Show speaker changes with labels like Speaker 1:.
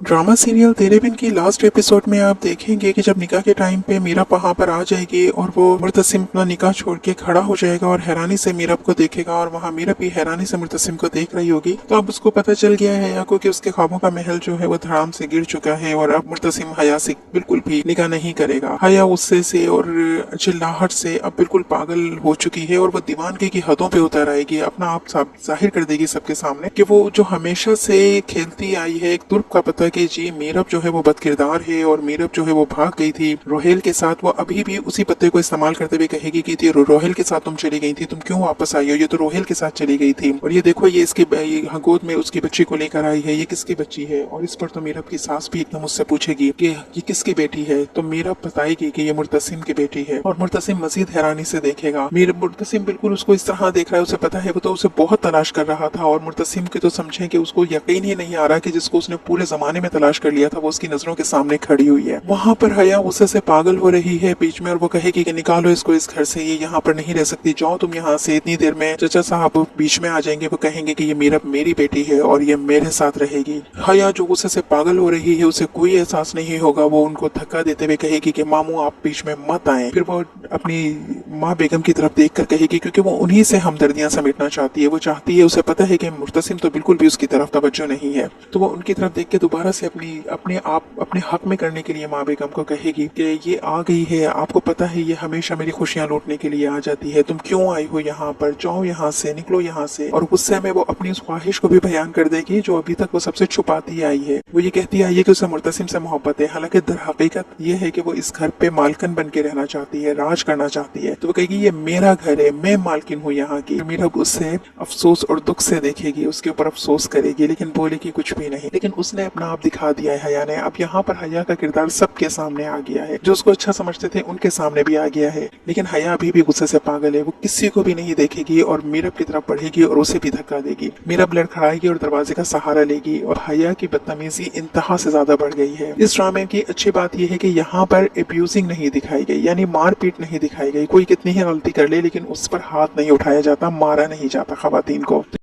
Speaker 1: Drama serial तेरे बिन की last episode में आप देखेंगे कि जब निकाह के टाइम पे मीरब वहाँ पर आ जाएगी और वो मुर्तसिम अपना निकाह छोड़ के खड़ा हो जाएगा और हैरानी से मीरब को देखेगा और वहाँ मीरब भी हैरानी से मुर्तसिम को देख रही होगी। तो अब उसको पता चल गया है हया को कि उसके ख्वाबों का महल जो है वो धड़ाम से गिर चुका है और अब मुर्तसिम हया से बिल्कुल भी निकाह नहीं करेगा। हया गुस्से से और चिल्लाहट से अब बिल्कुल पागल हो चुकी है और वो दीवानगी की हदों पे उतर आएगी, अपना आप जाहिर कर देगी सबके सामने कि वो जो हमेशा से खेलती आई है। एक तुर्क का पता कि जी मीरब जो है वो बदकिरदार है और मीरब जो है वो भाग गई थी रोहेल के साथ, वो अभी भी उसी पत्ते को इस्तेमाल करते हुए कहेगी कि रोहेल के साथ तुम चली गई थी, तुम क्यों वापस आई हो, ये तो रोहेल के साथ चली गई थी और ये देखो ये इसकी गोद में उसकी बच्ची को लेकर आई है, ये किसकी बच्ची है। और इस पर तो मीरब की सास भी एकदम उससे पूछेगी कि ये किसकी बेटी है, तो मीरब बताएगी कि ये मुर्तसिम की बेटी है और मुर्तसिम मजीद हैरानी से देखेगा। मुर्तसिम बिल्कुल उसको इस तरह देख रहा है, उसे पता है वो तो उसे बहुत तलाश कर रहा था और मुर्तसिम की तो समझे कि उसको यकीन ही नहीं आ रहा कि जिसको उसने पूरे जमाने में तलाश कर लिया था वो उसकी नजरों के सामने खड़ी हुई है। वहाँ पर हया गुस्से से पागल हो रही है बीच में और वो कहेगी कि निकालो इसको इस घर से, ये यहाँ पर नहीं रह सकती, जाओ तुम यहाँ से। इतनी देर में चचा साहब बीच में आ जाएंगे, वो कहेंगे कि ये मेरी बेटी है और ये मेरे साथ रहेगी। हया जो गुस्से से पागल हो रही है उसे कोई एहसास नहीं होगा, वो उनको धक्का देते हुए कहेगी कि मामू आप बीच में मत आए। फिर वो अपनी माँ बेगम की तरफ देख कर कहेगी, क्योंकि वो उन्हीं से हमदर्दियां समेटना चाहती है, वो चाहती है, उसे पता है कि मुर्तसिम तो बिल्कुल भी उसकी तरफ तवज्जो नहीं है, तो वो उनकी तरफ देख के दोबारा से अपने हक में करने के लिए माँ बेगम को कहेगी कि ये आ गई है, आपको पता है ये हमेशा मेरी खुशियां लूटने के लिए आ जाती है, तुम क्यों आई हो यहाँ पर, जाओ यहाँ से, निकलो यहाँ से। और गुस्से में वो अपनी उस ख्वाहिश को भी बयान कर देगी जो अभी तक वो सबसे छुपाती आई है। वो ये कहती आई है कि उसे मुर्तसिम से मोहब्बत है, हालांकि दर हकीकत ये है कि वो इस घर पे मालकन बन के रहना चाहती है, राज करना चाहती है। तो वो कहेगी ये मेरा घर है, मैं मालकिन हूँ यहाँ की। मीरा उससे अफसोस और दुख से देखेगी, उसके ऊपर अफसोस करेगी, लेकिन बोलेगी कुछ भी नहीं। लेकिन उसने अपना आप दिखा दिया है हया ने। अब यहाँ पर हया का किरदार सबके सामने आ गया है, जो उसको अच्छा समझते थे उनके सामने भी आ गया है। लेकिन हया अभी भी गुस्से से पागल है, वो किसी को भी नहीं देखेगी और मीरब की तरफ बढ़ेगी और उसे भी धक्का देगी। मीरब लड़खड़ाएगी और दरवाजे का सहारा लेगी और हया की बदतमीजी इंतहा से ज्यादा बढ़ गई है। इस ड्रामे की अच्छी बात यह है कि यहाँ पर एब्यूजिंग नहीं दिखाई गई, यानी मारपीट नहीं दिखाई गई। कोई कितनी ही गलती कर ले लेकिन उस पर हाथ नहीं उठाया जाता, मारा नहीं जाता खवातीन को।